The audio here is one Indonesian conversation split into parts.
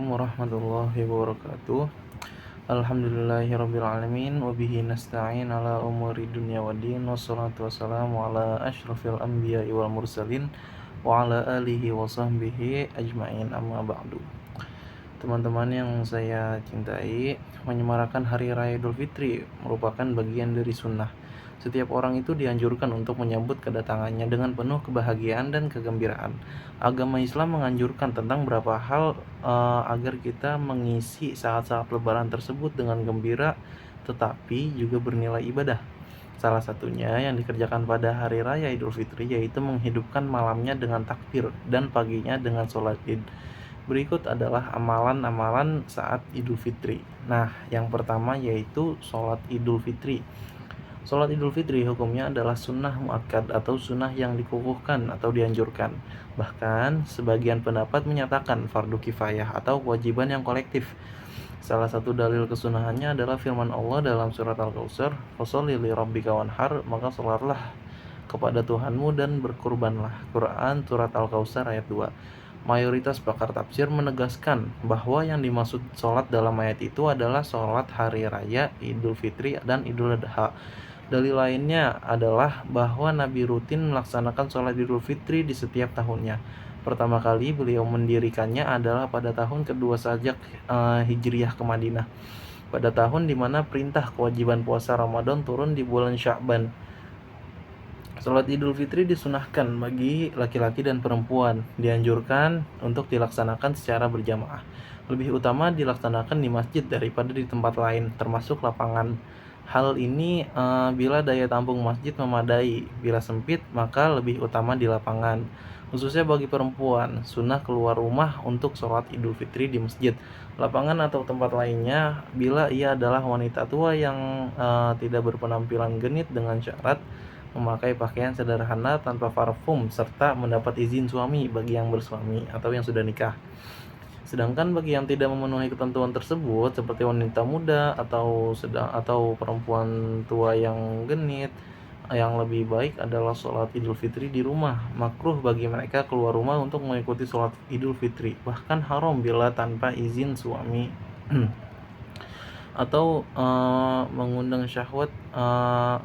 warahmatullahi wabarakatuh. Alhamdulillahirrabbilalamin. Wabihi nasta'in ala umuri dunya waddin. Wassalatu wassalamu ala ashrafil anbiya'i wal mursalin wa ala alihi wa sahbihi ajma'in, amma ba'du. Teman-teman yang saya cintai, menyemarakan Hari Raya Idul Fitri merupakan bagian dari sunnah. Setiap orang itu dianjurkan untuk menyambut kedatangannya dengan penuh kebahagiaan dan kegembiraan. Agama Islam menganjurkan tentang beberapa hal agar kita mengisi saat-saat Lebaran tersebut dengan gembira, tetapi juga bernilai ibadah. Salah satunya yang dikerjakan pada Hari Raya Idul Fitri yaitu menghidupkan malamnya dengan takbir dan paginya dengan sholat id. Berikut adalah amalan-amalan saat Idul Fitri. Nah, yang pertama yaitu sholat Idul Fitri. Sholat Idul Fitri hukumnya adalah sunnah muakkad atau sunnah yang dikukuhkan atau dianjurkan. Bahkan sebagian pendapat menyatakan fardu kifayah atau kewajiban yang kolektif. Salah satu dalil kesunahannya adalah firman Allah dalam surat Al-Kautsar, "Fasholli li rabbika wanhar", maka sholatlah kepada Tuhanmu dan berkurbanlah. Quran surat Al-Kautsar ayat 2. Mayoritas pakar tafsir menegaskan bahwa yang dimaksud sholat dalam ayat itu adalah sholat hari raya Idul Fitri dan Idul Adha. Dalil lainnya adalah bahwa Nabi rutin melaksanakan sholat Idul Fitri di setiap tahunnya. Pertama kali beliau mendirikannya adalah pada tahun kedua sejak Hijriah ke Madinah. Pada tahun di mana perintah kewajiban puasa Ramadan turun di bulan Sya'ban. Sholat Idul Fitri disunahkan bagi laki-laki dan perempuan. Dianjurkan untuk dilaksanakan secara berjamaah. Lebih utama dilaksanakan di masjid daripada di tempat lain, termasuk lapangan. Hal ini bila daya tampung masjid memadai. Bila sempit, maka lebih utama di lapangan. Khususnya bagi perempuan, sunnah keluar rumah untuk sholat Idul Fitri di masjid, lapangan atau tempat lainnya bila ia adalah wanita tua yang tidak berpenampilan genit dengan syarat memakai pakaian sederhana tanpa parfum serta mendapat izin suami bagi yang bersuami atau yang sudah nikah. Sedangkan bagi yang tidak memenuhi ketentuan tersebut seperti wanita muda atau perempuan tua yang genit, yang lebih baik adalah sholat Idul Fitri di rumah. Makruh bagi mereka keluar rumah untuk mengikuti sholat Idul Fitri, bahkan haram bila tanpa izin suami atau mengundang syahwat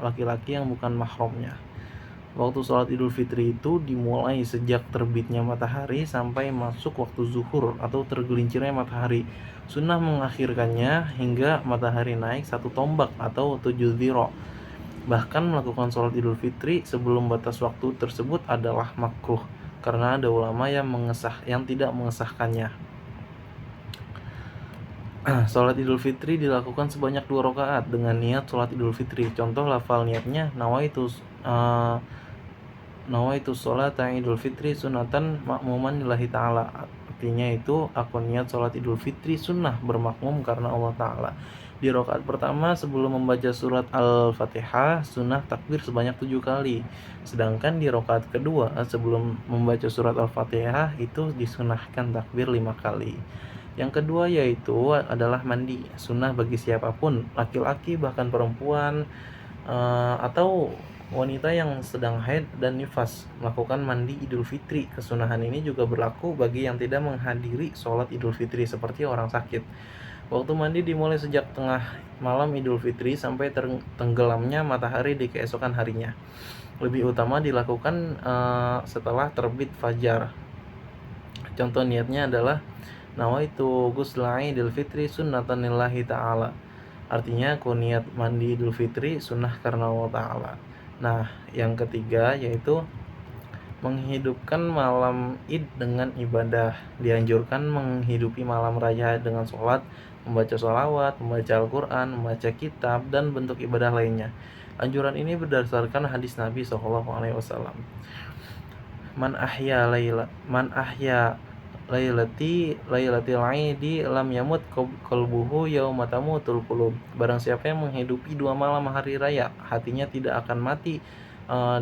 laki-laki yang bukan mahramnya. Waktu sholat Idul Fitri itu dimulai sejak terbitnya matahari sampai masuk waktu zuhur atau tergelincirnya matahari. Sunnah mengakhirkannya hingga matahari naik 1 tombak atau 7 dhiro. Bahkan melakukan sholat Idul Fitri sebelum batas waktu tersebut adalah makruh, karena ada ulama yang tidak mengesahkannya. Sholat Idul Fitri dilakukan sebanyak 2 rakaat dengan niat sholat Idul Fitri. Contoh lafal niatnya, nawaitu sholata Idul Fitri sunatan makmuman lillahi ta'ala. Artinya itu aku niat sholat Idul Fitri sunnah bermakmum karena Allah Ta'ala. Di rakaat pertama sebelum membaca surat Al-Fatihah sunnah takbir sebanyak 7 kali. Sedangkan di rakaat kedua sebelum membaca surat Al-Fatihah itu disunahkan takbir 5 kali. Yang kedua yaitu adalah mandi, sunnah bagi siapapun, laki-laki bahkan perempuan atau wanita yang sedang haid dan nifas melakukan mandi Idul Fitri. Kesunahan ini juga berlaku bagi yang tidak menghadiri sholat Idul Fitri seperti orang sakit. Waktu mandi dimulai sejak tengah malam Idul Fitri sampai tenggelamnya matahari di keesokan harinya. Lebih utama dilakukan setelah terbit fajar. Contoh niatnya adalah nawaitu ghusla Idul Fitri sunnatan lillahi ta'ala. Artinya aku niat mandi Idul Fitri sunnah karena Allah Ta'ala. Nah, yang ketiga yaitu menghidupkan malam Id dengan ibadah. Dianjurkan menghidupi malam raya dengan sholat, membaca sholawat, membaca Al-Quran, membaca kitab, dan bentuk ibadah lainnya. Anjuran ini berdasarkan hadis Nabi SAW. Man ahya lailatil aidi lam yamut qalbuhu yauma tamutul qulub. Barang siapa yang menghidupi 2 malam hari raya, hatinya tidak akan mati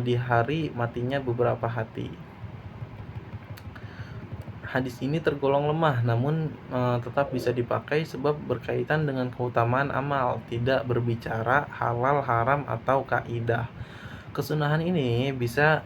di hari matinya beberapa hati. Hadis ini tergolong lemah, namun tetap bisa dipakai sebab berkaitan dengan keutamaan amal, tidak berbicara halal haram atau kaidah. Kesunahan ini bisa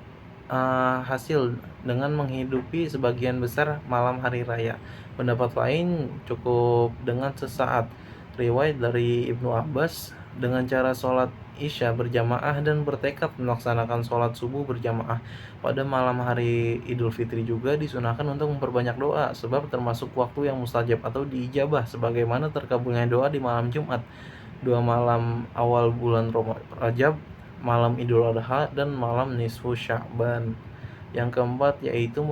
hasil dengan menghidupi sebagian besar malam hari raya. Pendapat lain cukup dengan sesaat. Riwayat dari Ibnu Abbas, dengan cara sholat Isya berjamaah dan bertekad melaksanakan sholat subuh berjamaah pada malam hari Idul Fitri juga disunahkan untuk memperbanyak doa, sebab termasuk waktu yang mustajab atau diijabah, sebagaimana terkabulnya doa di malam Jumat, 2 malam awal bulan Rajab, malam Idul Adha, dan malam nisfu Sya'ban. Yang keempat yaitu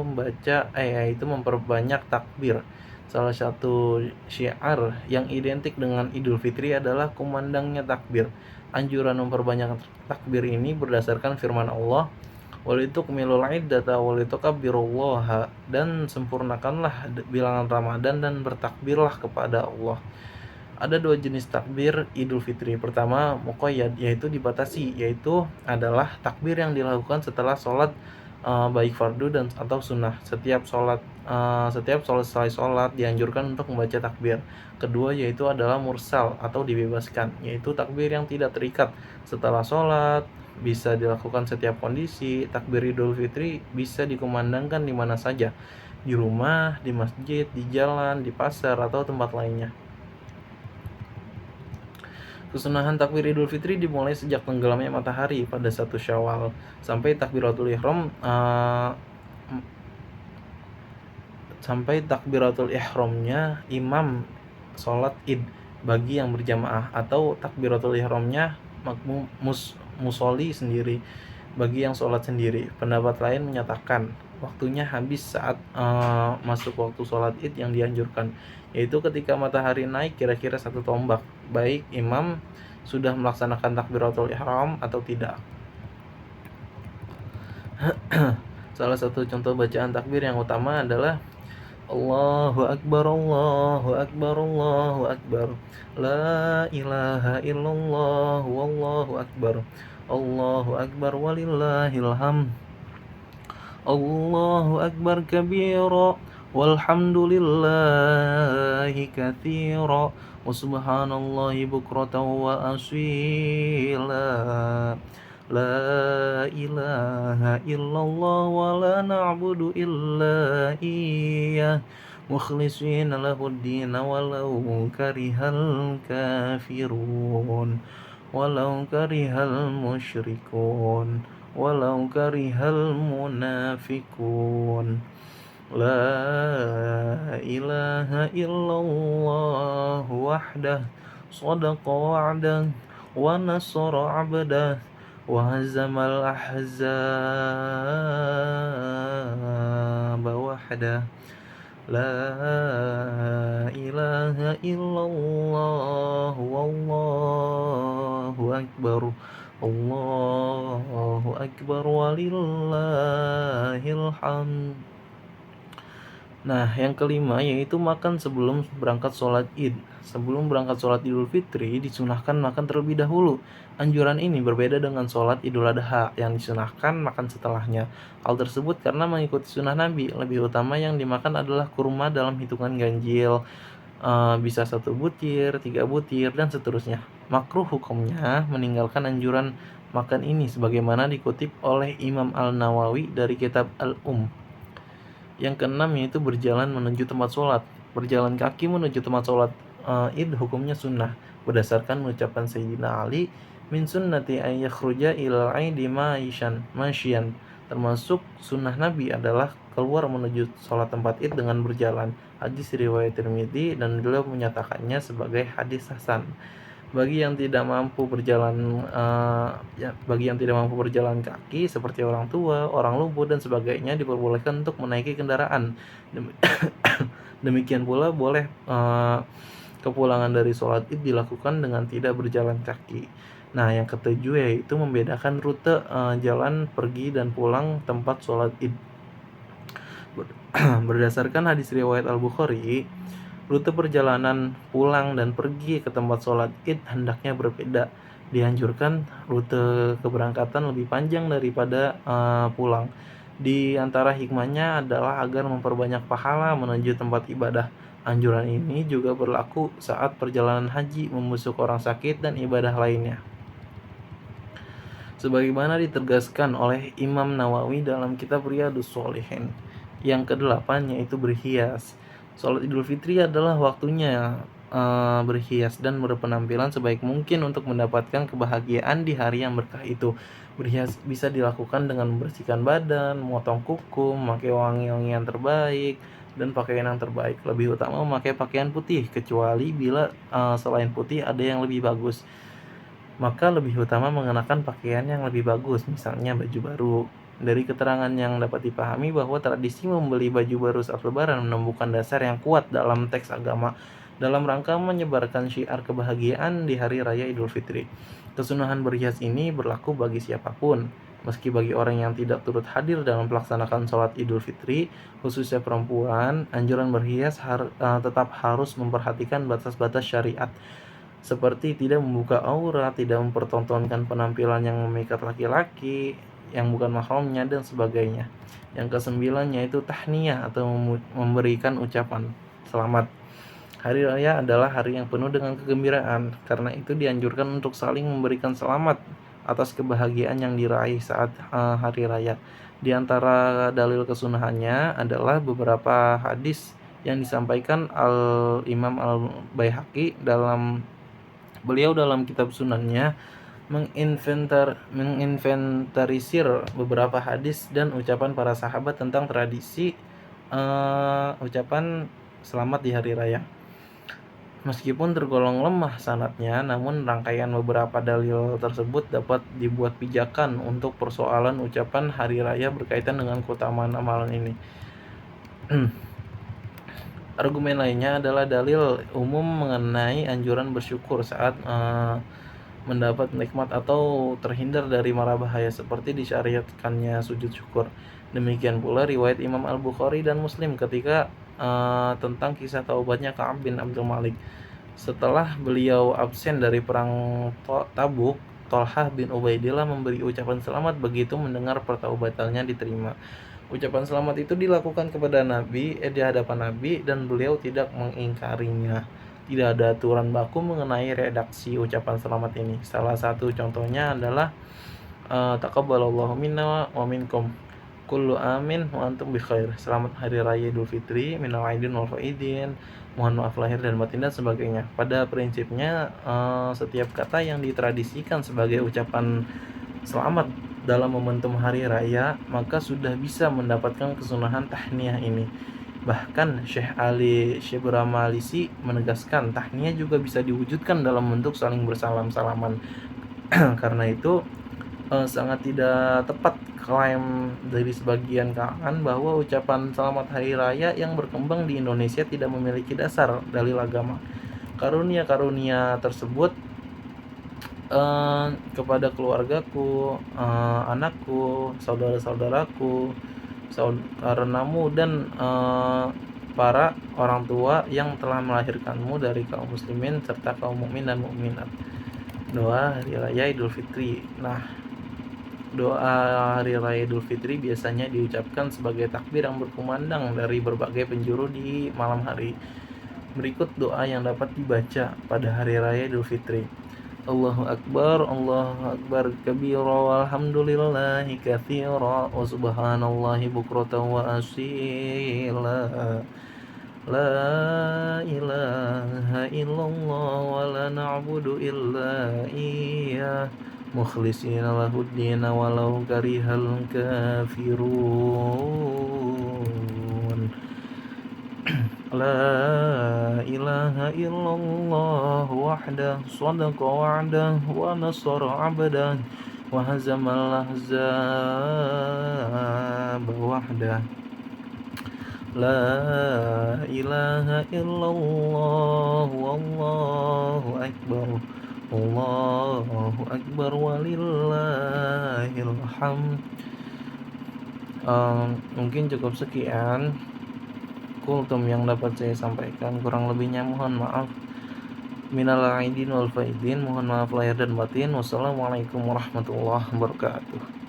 memperbanyak takbir. Salah satu syiar yang identik dengan Idul Fitri adalah kumandangnya takbir. Anjuran memperbanyak takbir ini berdasarkan firman Allah, walitukmilul iddata walitukabbirullaha, dan sempurnakanlah bilangan Ramadan dan bertakbirlah kepada Allah. Ada 2 jenis takbir Idul Fitri. Pertama, muqayyad, yaitu dibatasi, yaitu adalah takbir yang dilakukan setelah sholat baik fardu dan atau sunnah. Setiap selesai sholat dianjurkan untuk membaca takbir. Kedua yaitu adalah mursal atau dibebaskan, yaitu takbir yang tidak terikat setelah sholat, bisa dilakukan setiap kondisi. Takbir Idul Fitri bisa dikumandangkan di mana saja, di rumah, di masjid, di jalan, di pasar, atau tempat lainnya. Kesunahan takbir Idul Fitri dimulai sejak tenggelamnya matahari pada 1 Syawal sampai takbiratul ihramnya imam sholat Id bagi yang berjamaah, atau takbiratul ihramnya makmum musolli sendiri bagi yang sholat sendiri. Pendapat lain menyatakan waktunya habis saat masuk waktu sholat Id yang dianjurkan, yaitu ketika matahari naik kira-kira 1 tombak, baik imam sudah melaksanakan takbiratul ihram atau tidak. Salah satu contoh bacaan takbir yang utama adalah Allahu Akbar, Allahu Akbar, Allahu Akbar, La ilaha illallah, Wallahu Akbar, Allahu Akbar walillahil hamd, Allahu Akbar kabira, walhamdulillahi katsira, wa subhanallahi bukratan wa asila, La ilaha illallah wa la na'budu illa iyyah, mukhlishina lahuddin walau karihal kafirun, walau karihal musyrikun, walau karihal munafikun. La ilaha illallah wahdah, sadaqa wa'dah, wa nasara 'abdah, wa hazamal ahzaba wahdah. La ilaha illallah, wallahu akbar, Allahu akbar walillahil hamd. Nah, yang kelima yaitu makan sebelum berangkat sholat Id. Sebelum berangkat sholat Idul Fitri disunahkan makan terlebih dahulu. Anjuran ini berbeda dengan sholat Idul Adha yang disunahkan makan setelahnya. Hal tersebut karena mengikuti sunnah Nabi. Lebih utama yang dimakan adalah kurma dalam hitungan ganjil, bisa 1 butir, 3 butir, dan seterusnya. Makruh hukumnya meninggalkan anjuran makan ini sebagaimana dikutip oleh Imam Al-Nawawi dari kitab Al-Um. Yang keenam yaitu berjalan menuju tempat sholat. Berjalan kaki menuju tempat sholat Id hukumnya sunnah berdasarkan ucapan Sayyidina Ali, min sunnati ay yakhruja ilal aidi masyian. Termasuk sunnah Nabi adalah keluar menuju sholat tempat Id dengan berjalan. Hadis riwayat Tirmidzi dan beliau menyatakannya sebagai hadis hasan. Bagi yang tidak mampu berjalan kaki seperti orang tua, orang lumpuh dan sebagainya diperbolehkan untuk menaiki kendaraan. Demikian pula boleh kepulangan dari sholat Id dilakukan dengan tidak berjalan kaki. Nah, yang ketujuh yaitu membedakan rute jalan pergi dan pulang tempat sholat Id. Berdasarkan hadis riwayat Al-Bukhari, rute perjalanan pulang dan pergi ke tempat sholat Id hendaknya berbeda. Dianjurkan rute keberangkatan lebih panjang daripada pulang. Di antara hikmahnya adalah agar memperbanyak pahala menuju tempat ibadah. Anjuran ini juga berlaku saat perjalanan haji, membusuk orang sakit, dan ibadah lainnya. sebagaimana ditegaskan oleh Imam Nawawi dalam kitab Riyadhus Shalihin. Yang kedelapan yaitu berhias. Salat Idul Fitri adalah waktunya berhias dan berpenampilan sebaik mungkin untuk mendapatkan kebahagiaan di hari yang berkah itu. Berhias bisa dilakukan dengan membersihkan badan, memotong kuku, memakai wangi-wangian terbaik, dan pakaian yang terbaik. Lebih utama memakai pakaian putih, kecuali bila selain putih ada yang lebih bagus. Maka lebih utama mengenakan pakaian yang lebih bagus, misalnya baju baru. Dari keterangan yang dapat dipahami bahwa tradisi membeli baju baru saat lebaran menemukan dasar yang kuat dalam teks agama dalam rangka menyebarkan syiar kebahagiaan di hari raya Idul Fitri. Kesunahan berhias ini berlaku bagi siapapun, meski bagi orang yang tidak turut hadir dalam melaksanakan sholat Idul Fitri, khususnya perempuan, anjuran berhias tetap harus memperhatikan batas-batas syariat, seperti tidak membuka aurat, tidak mempertontonkan penampilan yang memikat laki-laki yang bukan mahramnya, dan sebagainya. Yang kesembilan yaitu tahniyah atau memberikan ucapan selamat. Hari raya adalah hari yang penuh dengan kegembiraan, karena itu dianjurkan untuk saling memberikan selamat atas kebahagiaan yang diraih saat hari raya. Di antara dalil kesunahannya adalah beberapa hadis yang disampaikan Imam Al-Baihaqi dalam kitab Sunannya menginventarisir beberapa hadis dan ucapan para sahabat tentang tradisi ucapan selamat di hari raya. Meskipun tergolong lemah sanadnya, namun rangkaian beberapa dalil tersebut dapat dibuat pijakan untuk persoalan ucapan hari raya berkaitan dengan keutamaan amalan ini. Argumen lainnya adalah dalil umum mengenai anjuran bersyukur saat mendapat nikmat atau terhindar dari mara bahaya, seperti disyariatkannya sujud syukur. Demikian pula riwayat Imam Al-Bukhari dan Muslim ketika tentang kisah taubatnya Ka'ab bin Abdul Malik. Setelah beliau absen dari perang Tabuk, Thalhah bin Ubaidillah memberi ucapan selamat begitu mendengar pertaubatannya diterima. Ucapan selamat itu dilakukan kepada Nabi di hadapan Nabi, dan beliau tidak mengingkarinya. Tidak ada aturan baku mengenai redaksi ucapan selamat ini. Salah satu contohnya adalah taqabbalallahu minna wa minkum kullu amin wa antum bi khair. Selamat hari raya Idul Fitri, minal aidin wal faidin, mohon maaf lahir dan batin, dan sebagainya. Pada prinsipnya setiap kata yang ditradisikan sebagai ucapan selamat dalam momentum hari raya maka sudah bisa mendapatkan kesunahan tahniyah ini. Bahkan Syekh Ali Syibra-Malisi menegaskan tahniyah juga bisa diwujudkan dalam bentuk saling bersalam-salaman. Karena itu sangat tidak tepat klaim dari sebagian kalangan bahwa ucapan selamat hari raya yang berkembang di Indonesia tidak memiliki dasar dalil agama. Karunia-karunia tersebut kepada keluargaku, anakku, saudara-saudaraku, saudaranamu, dan para orang tua yang telah melahirkanmu dari kaum muslimin serta kaum mukmin dan mukminat. Doa hari raya Idul Fitri. Nah, doa hari raya Idul Fitri biasanya diucapkan sebagai takbir yang berkumandang dari berbagai penjuru di malam hari. Berikut doa yang dapat dibaca pada hari raya Idul Fitri. Allahu Akbar kabira walhamdulillahi katsira wa subhanallahi bukratan wa asila. La ilaha illallah wa la na'budu illa iyyah mukhlishina lahuddin walau karihal kafirun. La ilaha illallah wahdah sadaqa wa'dah wa nasara 'abdah wa hazamal ahzab wahdah. La ilaha illallah wallahu akbar. Allahu akbar walillahil hamd. Mungkin cukup sekian kultum yang dapat saya sampaikan, kurang lebihnya mohon maaf. Minal aidin wal faidin, mohon maaf lahir dan batin. Wassalamualaikum warahmatullahi wabarakatuh.